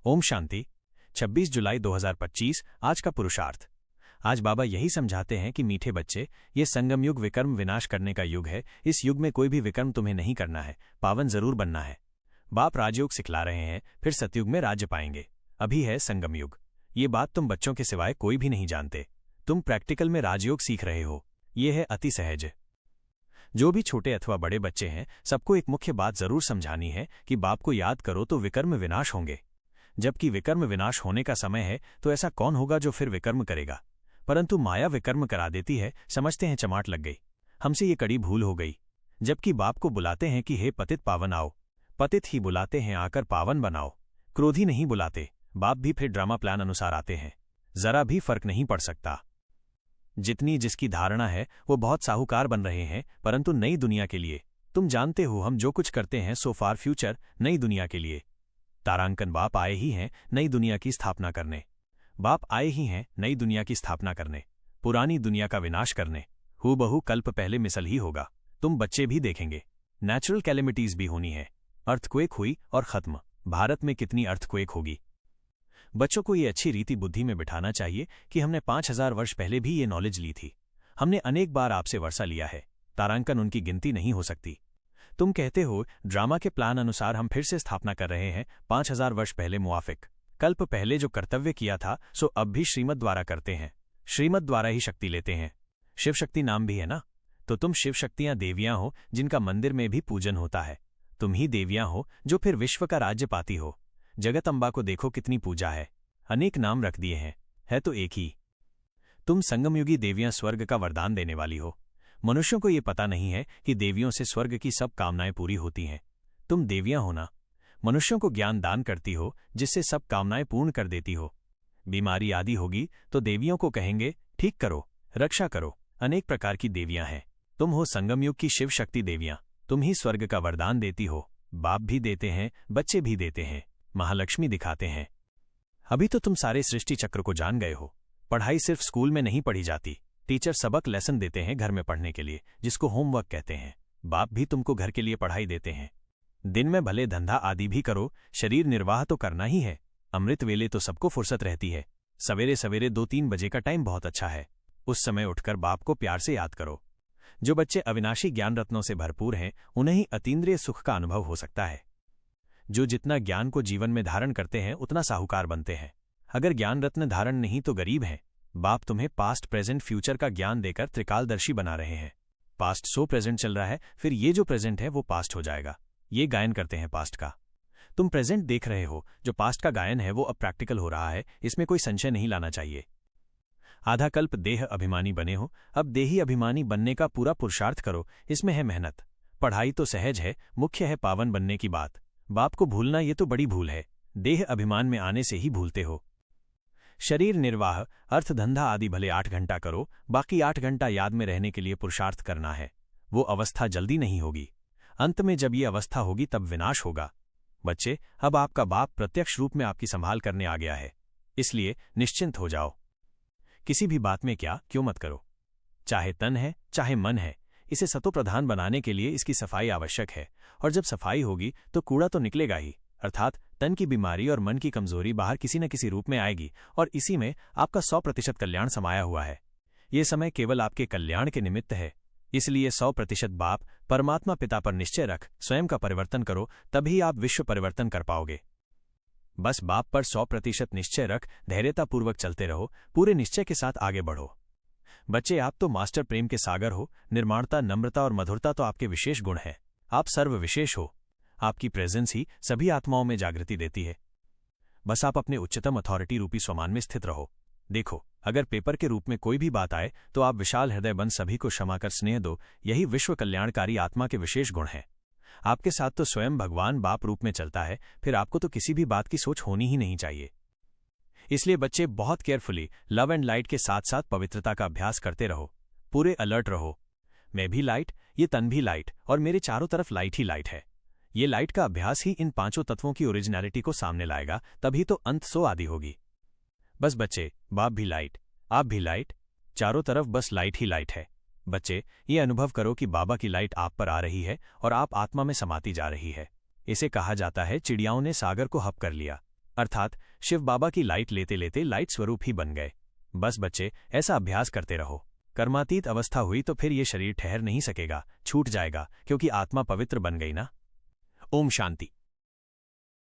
ओम शांति। 26 जुलाई 2025 आज का पुरुषार्थ। आज बाबा यही समझाते हैं कि मीठे बच्चे, ये संगम युग विकर्म विनाश करने का युग है। इस युग में कोई भी विकर्म तुम्हें नहीं करना है, पावन जरूर बनना है। बाप राजयोग सिखला रहे हैं, फिर सतयुग में राज्य पाएंगे। अभी है संगम युग। ये बात तुम बच्चों के सिवाय कोई भी नहीं जानते। तुम प्रैक्टिकल में राजयोग सीख रहे हो। ये है अति सहज। जो भी छोटे अथवा बड़े बच्चे हैं, सबको एक मुख्य बात जरूर समझानी है कि बाप को याद करो तो विकर्म विनाश होंगे। जबकि विकर्म विनाश होने का समय है, तो ऐसा कौन होगा जो फिर विकर्म करेगा? परंतु माया विकर्म करा देती है, समझते हैं चमाट लग गई, हमसे ये कड़ी भूल हो गई। जबकि बाप को बुलाते हैं कि हे पतित पावन आओ, पतित ही बुलाते हैं आकर पावन बनाओ। क्रोधी नहीं बुलाते, बाप भी फिर ड्रामा प्लान अनुसार आते हैं। जरा भी फर्क नहीं पड़ सकता। जितनी जिसकी धारणा है वो बहुत साहूकार बन रहे हैं, परंतु नई दुनिया के लिए। तुम जानते हो हम जो कुछ करते हैं सो फार फ्यूचर नई दुनिया के लिए। तारांकन बाप आए ही हैं नई दुनिया की स्थापना करने। बाप आए ही हैं नई दुनिया की स्थापना करने, पुरानी दुनिया का विनाश करने। हूबहू कल्प पहले मिसल ही होगा। तुम बच्चे भी देखेंगे। नेचुरल कैलेमिटीज भी होनी है। अर्थक्वेक हुई और खत्म। भारत में कितनी अर्थक्वेक होगी। बच्चों को ये अच्छी रीति बुद्धि में बिठाना चाहिए कि हमने 5000 वर्ष पहले भी ये नॉलेज ली थी। हमने अनेक बार आपसे वर्षा लिया है। तारांकन उनकी गिनती नहीं हो सकती। तुम कहते हो ड्रामा के प्लान अनुसार हम फिर से स्थापना कर रहे हैं 5000 वर्ष पहले मुआफिक। कल्प पहले जो कर्तव्य किया था सो अब भी श्रीमत द्वारा करते हैं। श्रीमत द्वारा ही शक्ति लेते हैं। शिव शक्ति नाम भी है ना, तो तुम शिव शक्तियां देवियां हो जिनका मंदिर में भी पूजन होता है। तुम ही देवियां हो जो फिर विश्व का राज्य पाती हो। जगत अम्बा को देखो कितनी पूजा है। अनेक नाम रख दिए हैं, है तो एक ही। तुम संगमयुगी देवियां स्वर्ग का वरदान देने वाली हो। मनुष्यों को ये पता नहीं है कि देवियों से स्वर्ग की सब कामनाएं पूरी होती हैं। तुम देवियां हो ना, मनुष्यों को ज्ञान दान करती हो जिससे सब कामनाएं पूर्ण कर देती हो। बीमारी आदि होगी तो देवियों को कहेंगे ठीक करो, रक्षा करो। अनेक प्रकार की देवियां हैं। तुम हो संगमयुग की शिव शक्ति देवियां। तुम ही स्वर्ग का वरदान देती हो। बाप भी देते हैं, बच्चे भी देते हैं, महालक्ष्मी दिखाते हैं। अभी तो तुम सारे सृष्टि चक्र को जान गए हो। पढ़ाई सिर्फ स्कूल में नहीं पढ़ी जाती। टीचर सबक लेसन देते हैं घर में पढ़ने के लिए, जिसको होमवर्क कहते हैं। बाप भी तुमको घर के लिए पढ़ाई देते हैं। दिन में भले धंधा आदि भी करो, शरीर निर्वाह तो करना ही है। अमृत वेले तो सबको फुर्सत रहती है। सवेरे सवेरे 2-3 बजे का टाइम बहुत अच्छा है। उस समय उठकर बाप को प्यार से याद करो। जो बच्चे अविनाशी ज्ञान रत्नों से भरपूर हैं, उन्हें ही अतीन्द्रिय सुख का अनुभव हो सकता है। जो जितना ज्ञान को जीवन में धारण करते हैं उतना साहूकार बनते हैं। अगर ज्ञान रत्न धारण नहीं तो गरीब हैं। बाप तुम्हें पास्ट प्रेजेंट फ्यूचर का ज्ञान देकर त्रिकालदर्शी बना रहे हैं। पास्ट सो प्रेजेंट चल रहा है, फिर ये जो प्रेजेंट है वो पास्ट हो जाएगा। ये गायन करते हैं पास्ट का। तुम प्रेजेंट देख रहे हो, जो पास्ट का गायन है वो अब प्रैक्टिकल हो रहा है। इसमें कोई संशय नहीं लाना चाहिए। आधा कल्प देह अभिमानी बने हो, अब देही अभिमानी बनने का पूरा पुरुषार्थ करो। इसमें है मेहनत। पढ़ाई तो सहज है, मुख्य है पावन बनने की बात। बाप को भूलना ये तो बड़ी भूल है। देह अभिमान में आने से ही भूलते हो। शरीर निर्वाह, अर्थ धंधा आदि भले 8 घंटा करो, बाकी 8 घंटा याद में रहने के लिए पुरुषार्थ करना है। वो अवस्था जल्दी नहीं होगी। अंत में जब ये अवस्था होगी तब विनाश होगा। बच्चे, अब आपका बाप प्रत्यक्ष रूप में आपकी संभाल करने आ गया है, इसलिए निश्चिंत हो जाओ। किसी भी बात में क्या क्यों मत करो। चाहे तन है चाहे मन है, इसे सतोप्रधान बनाने के लिए इसकी सफाई आवश्यक है। और जब सफाई होगी तो कूड़ा तो निकलेगा ही, अर्थात तन की बीमारी और मन की कमजोरी बाहर किसी न किसी रूप में आएगी। और इसी में आपका 100% कल्याण समाया हुआ है। ये समय केवल आपके कल्याण के निमित्त है। इसलिए 100% बाप परमात्मा पिता पर निश्चय रख स्वयं का परिवर्तन करो, तभी आप विश्व परिवर्तन कर पाओगे। बस बाप पर 100% निश्चय रख, धैर्यतापूर्वक चलते रहो, पूरे निश्चय के साथ आगे बढ़ो। बच्चे, आप तो मास्टर प्रेम के सागर हो। निर्माणता, नम्रता और मधुरता तो आपके विशेष गुण हैं। आप सर्व विशेष हो। आपकी प्रेजेंस ही सभी आत्माओं में जागृति देती है। बस आप अपने उच्चतम अथॉरिटी रूपी स्वमान में स्थित रहो। देखो, अगर पेपर के रूप में कोई भी बात आए तो आप विशाल हृदय बन सभी को क्षमा कर स्नेह दो। यही विश्व कल्याणकारी आत्मा के विशेष गुण हैं। आपके साथ तो स्वयं भगवान बाप रूप में चलता है, फिर आपको तो किसी भी बात की सोच होनी ही नहीं चाहिए। इसलिए बच्चे, बहुत केयरफुली लव एंड लाइट के साथ साथ पवित्रता का अभ्यास करते रहो। पूरे अलर्ट रहो। मैं भी लाइट, ये तन भी लाइट, और मेरे चारों तरफ लाइट ही लाइट है। ये लाइट का अभ्यास ही इन 5 तत्वों की ओरिजिनलिटी को सामने लाएगा, तभी तो अंत सो आदि होगी। बस बच्चे, बाप भी लाइट, आप भी लाइट, चारों तरफ बस लाइट ही लाइट है। बच्चे, ये अनुभव करो कि बाबा की लाइट आप पर आ रही है और आप आत्मा में समाती जा रही है। इसे कहा जाता है चिड़ियाओं ने सागर को हप कर लिया। अर्थात शिव बाबा की लाइट लेते लेते लाइट स्वरूप ही बन गए। बस बच्चे, ऐसा अभ्यास करते रहो। कर्मातीत अवस्था हुई तो फिर ये शरीर ठहर नहीं सकेगा, छूट जाएगा, क्योंकि आत्मा पवित्र बन गई ना। ओम शांति।